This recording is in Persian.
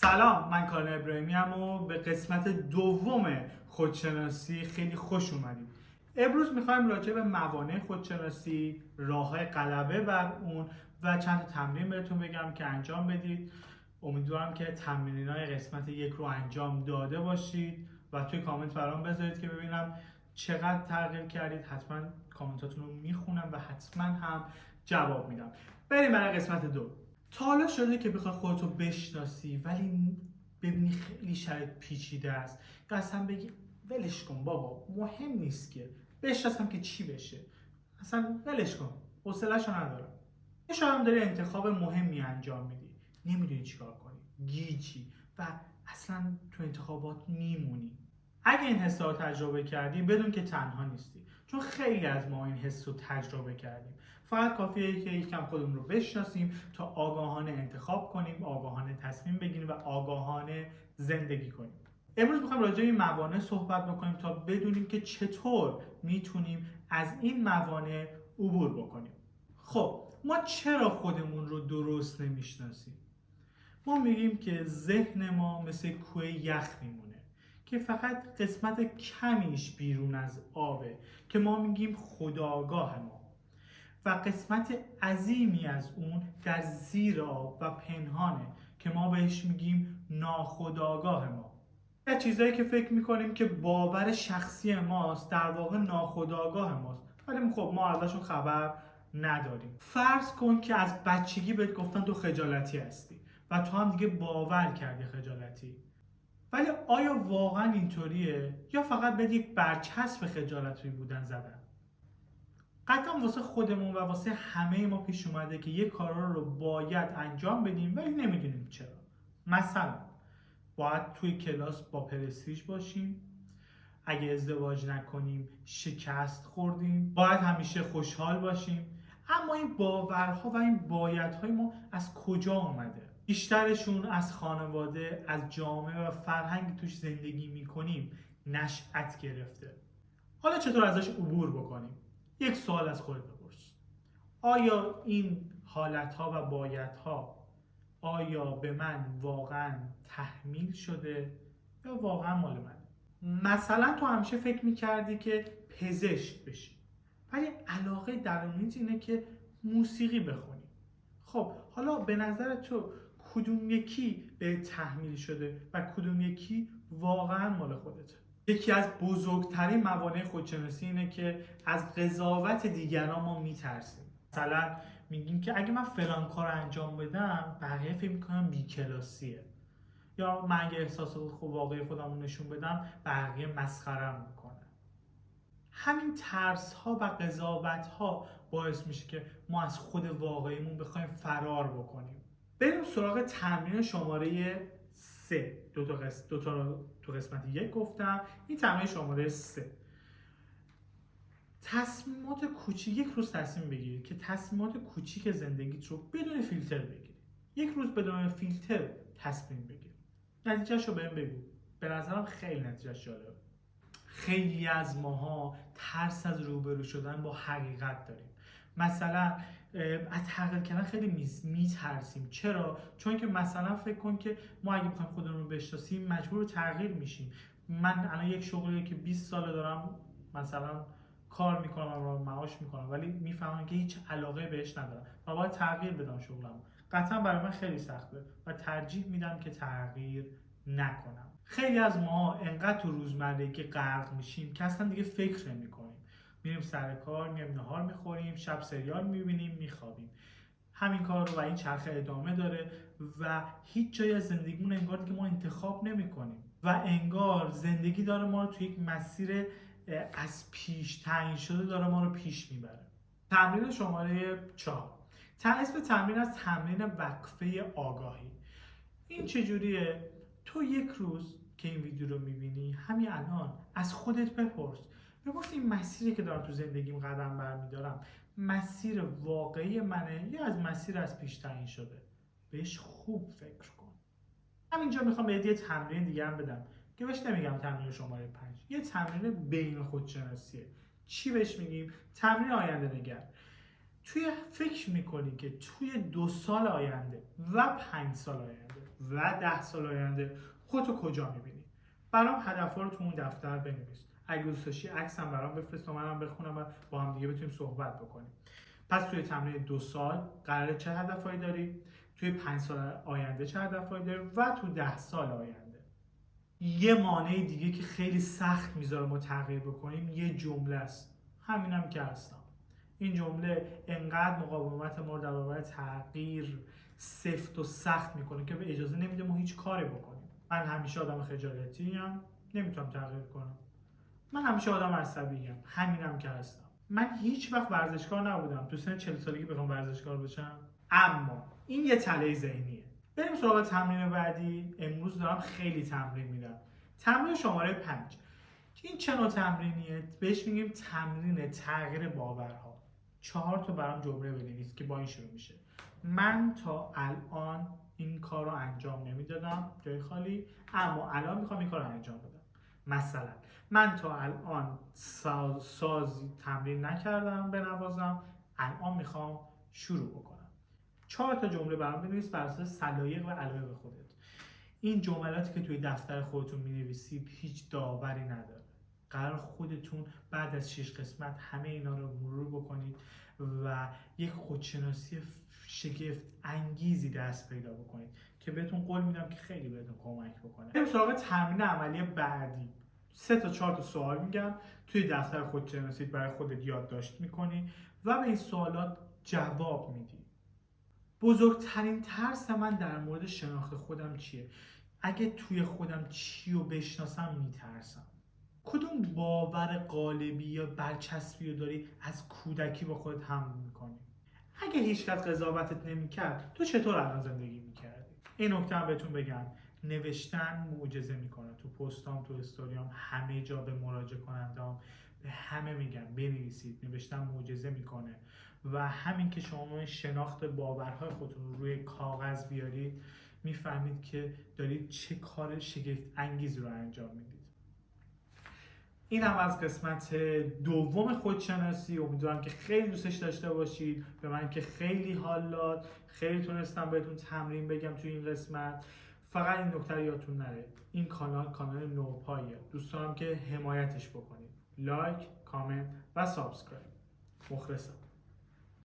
سلام، من کارن ابراهیمی ام و به قسمت دوم خودشناسی خیلی خوش اومدید. امروز میخوایم راجع به موانع خودشناسی، راه‌های غلبه بر اون و چند تا تمرین بهتون بگم که انجام بدید. امیدوارم که تمرینای قسمت یک رو انجام داده باشید و توی کامنت برام بذارید که ببینم چقدر تغییر کردید. حتما کامنتاتون رو میخونم و حتما هم جواب میدم. بریم برای قسمت دو. تا حالا شده که بخوای خودتو بشناسی ولی ببینی خیلی شرایط پیچیده است یا اصلا بگی ولش کن بابا مهم نیست که بشناسم که چی بشه، اصلا ولش کن حوصله‌شو ندارم. یه شاید هم داری انتخاب مهمی انجام میدی، نمیدونی چیکار کنی، گیجی و اصلا تو انتخابات میمونی. اگه این حس رو تجربه کردی بدون که تنها نیستی، چون خیلی از ما این حس رو تجربه کردیم. فقط کافیه که یکم خودمون رو بشناسیم تا آگاهانه انتخاب کنیم، آگاهانه تصمیم بگیریم و آگاهانه زندگی کنیم. امروز میخوایم راجع به این موانع صحبت بکنیم تا بدونیم که چطور میتونیم از این موانع عبور بکنیم. خب ما چرا خودمون رو درست نمیشناسیم؟ ما میگیم که ذهن ما مثل کوه یخ میمونه که فقط قسمت کمیش بیرون از آبه که ما میگیم خودآگاه ما و قسمت عظیمی از اون در زیر آب و پنهانه که ما بهش میگیم ناخودآگاه ما. یه چیزایی که فکر میکنیم که باور شخصی ماست در واقع ناخودآگاه ماست، ولی خب ما ازشون خبر نداریم. فرض کن که از بچگی بهت گفتن تو خجالتی هستی و تو هم دیگه باور کردی خجالتی. ولی آیا واقعا اینطوریه یا فقط بهت یک برچسب خجالتی بودن زدن؟ قطعا واسه خودمون و واسه همه ما پیش اومده که یه کارا رو باید انجام بدیم ولی نمیدونیم چرا. مثلا باید توی کلاس با پرستیژ باشیم، اگه ازدواج نکنیم شکست خوردیم، باید همیشه خوشحال باشیم. اما این باورها و این بایدهای ما از کجا اومده؟ بیشترشون از خانواده، از جامعه و فرهنگی توش زندگی میکنیم نشأت گرفته. حالا چطور ازش عبور بکنیم؟ یک سوال از خودت بپرس. آیا این حالتها و بایدها آیا به من واقعا تحمیل شده یا واقعا مال منه؟ مثلا تو همیشه فکر میکردی که پزشک بشی ولی علاقه درونیت اینه که موسیقی بخونی. خب حالا به نظر تو کدوم یکی به تحمیل شده و کدوم یکی واقعا مال خودته؟ یکی از بزرگترین موانع خودشناسی اینه که از قضاوت دیگران ما میترسیم. مثلا میگیم که اگه من فلان کار انجام بدم بقیه فکر میکنم بی‌کلاسیه، یا من اگه احساسات خوب واقعی خودم نشون بدم بقیه مسخره‌ام میکنن. همین ترس ها و قضاوت ها باعث میشه که ما از خود واقعیمون بخوایم فرار بکنیم. بریم سراغ تمرین شماره 3. دو تا رو تو قسمت 1 گفتم، این تمرین شماره 3. تصمیمات کوچیک. یک روز تصمیم بگیرید که تصمیمات کوچیک زندگیت رو بدون فیلتر بگیرید. یک روز بدون فیلتر تصمیم بگیر. نتیجهش رو بهم بگو. به نظرم خیلی نتیجهش جالبه. خیلی از ماها ترس از روبرو شدن با حقیقت داریم. مثلا از تغییر کردن خیلی میترسیم. چرا؟ چون که مثلا فکر کن که ما اگه بخوایم خودمون رو بشناسیم مجبور به تغییر میشیم. من الان یک شغلی که 20 ساله دارم مثلا کار میکنم و معاش میکنم ولی میفهمم که هیچ علاقه بهش ندارم و باید تغییر بدم شغلم. قطعا برای من خیلی سخته و ترجیح میدم که تغییر نکنم. خیلی از ما انقدر تو روزمرگی غرق میشیم که اصلا دیگه فکر نمی‌کنیم. میریم سر کار، میایم نهار میخوریم، شب سریال میبینیم، میخوابیم. همین کار رو و این چرخه ادامه داره و هیچ جای از زندگیمون انگار که ما انتخاب نمی‌کنیم و انگار زندگی داره ما رو توی یک مسیر از پیش تعیین شده داره ما رو پیش میبره. تمرین شماره 4. اسم تمرین از تمرین وقفه آگاهی. این چجوریه؟ تو یک روز که این ویدیو رو میبینی همین الان از خودت بپرس این مسیری که دارم تو زندگیم قدم برمیدارم مسیر واقعی منه یا از مسیر از پیش تعیین شده؟ بهش خوب فکر کن. همینجا میخوام بهت یه تمرین دیگه هم بدم که بهش نمیگم تمرین شماره 5، یه تمرین بین خودشناسیه. چی بهش میگیم؟ تمرین آینده نگر. فکر میکنی که توی 2 سال آینده و 5 سال آینده و 10 سال آینده خودتو کجا میبینی؟ برام هدفها رو تو اون دفتر بنویس. اگه دوست داشتی عکسم برام بفرست تا منم بخونم و با هم دیگه بتونیم صحبت بکنیم. پس توی تمرین 2 سال قراره چه هدفهایی داری؟ توی 5 سال آینده چه هدفهایی داری؟ و تو 10 سال آینده. یه مانع دیگه که خیلی سخت میذاره ما تغییر بکنیم یه جمله است. همینم که هستم. این جمله انقدر مقاومت ما رو در برابر تغییر سفت و سخت میکنه که به اجازه نمیده ما هیچ کاری بکنیم. من همیشه آدم خجالتی ام، نمیتونم تغییر کنم. من همیشه آدم عصبی ام، همینم که هستم. من هیچ وقت ورزشکار نبودم. تو سن 40 سالگی بخوام ورزشکار بشم. اما این یه تله ذهنیه. بریم سراغ تمرین بعدی. امروز دارم خیلی تمرین میدم. تمرین شماره 5. این چه نوع تمرینیه؟ بهش میگیم تمرین تغییر باورها. 4 تا برام جمله بنویس که با این شروع میشه. من تا الان این کار رو انجام نمیدادم، جای خالی، اما الان میخوام این کار رو انجام بدم. مثلا من تا الان سازی تمرین نکردم بنوازم، الان میخوام شروع بکنم. 4 تا جمله برام بنویس بر اساس سلایق و علایق خودت. این جملاتی که توی دفتر خودتون می‌نویسید هیچ داوری نداره. قرار خودتون بعد از 6 قسمت همه اینا رو مرور بکنید و یک خودشناسی شگفت انگیزی دست پیدا بکنید که بهتون قول میدم که خیلی بهتون کمک بکنه. بریم سراغ تمرین عملی بعدی. 3 تا 4 تا سوال میگم، توی دفتر خودشناسی برای خودت یادداشت میکنی و به این سوالات جواب میدی. بزرگترین ترس من در مورد شناخت خودم چیه؟ اگه توی خودم چی رو بشناسم میترسم. کدوم باور قالبی یا برچسبی رو داری از کودکی با خودت حمل میکنی؟ اگه هیچکس قضاوتت نمیکرد تو چطور الان زندگی میکردی؟ این نکته هم بهتون بگم، نوشتن معجزه میکنه. تو پستام، تو استوریام، همه جا به مراجعه کنندام به همه میگم بنویسید. نوشتن معجزه میکنه و همین که شما شناخت باورهای خودتون رو روی کاغذ بیارید میفهمید که دارید چه کار شگفت انگیزی رو انجام میدید. این هم از قسمت دوم خودشناسی. امیدوارم که خیلی دوستش داشته باشید. به من که خیلی حال داد، خیلی تونستم بهتون تمرین بگم توی این قسمت. فقط این نکته یادتون نره، این کانال نوپاییه. دوست دارم که حمایتش بکنید. لایک، کامنت و سابسکرایب. مخلصم.